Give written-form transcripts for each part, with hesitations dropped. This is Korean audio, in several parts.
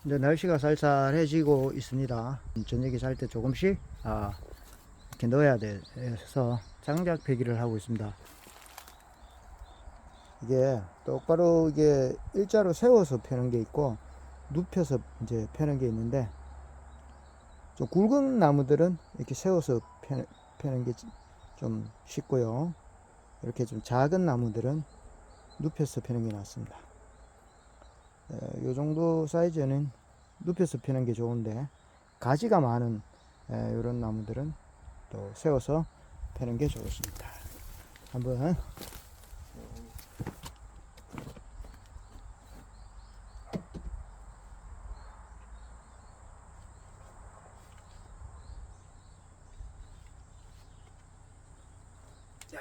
이제 날씨가 쌀쌀해지고 있습니다. 저녁에 잘 때 조금씩 이렇게 넣어야 돼서 장작 배기를 하고 있습니다. 이게 똑바로 이게 일자로 세워서 펴는 게 있고 눕혀서 이제 펴는 게 있는데, 좀 굵은 나무들은 이렇게 세워서 펴는 게 좀 쉽고요. 이렇게 좀 작은 나무들은 눕혀서 펴는 게 낫습니다. 요 정도 사이즈는 눕혀서 펴는 게 좋은데, 가지가 많은 이런 나무들은 또 세워서 펴는 게 좋습니다. 한번 자,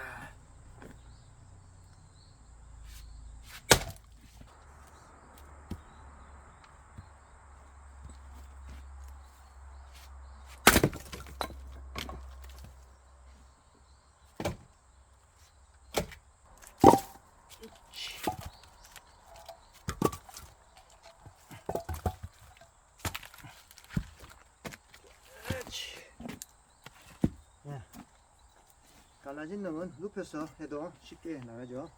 네. 갈라진 놈은 눕혀서 해도 쉽게 나가죠.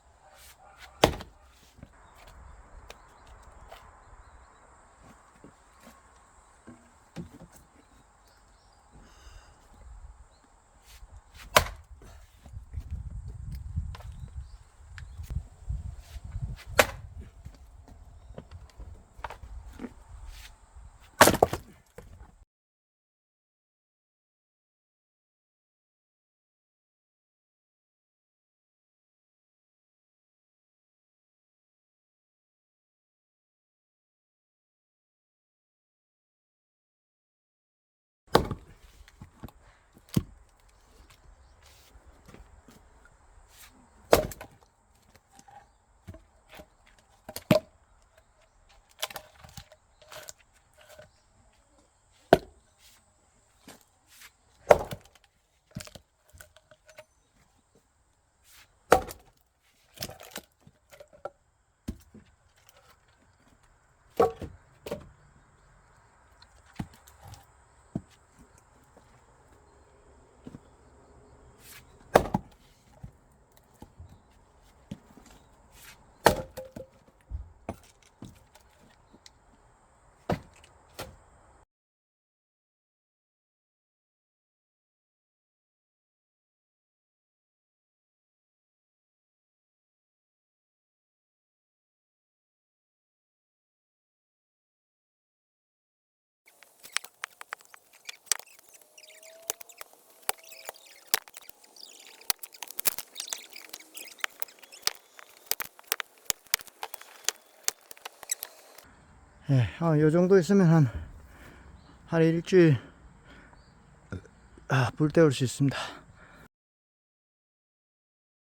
예, 요 정도 있으면 한 일주일 불 때울 수 있습니다.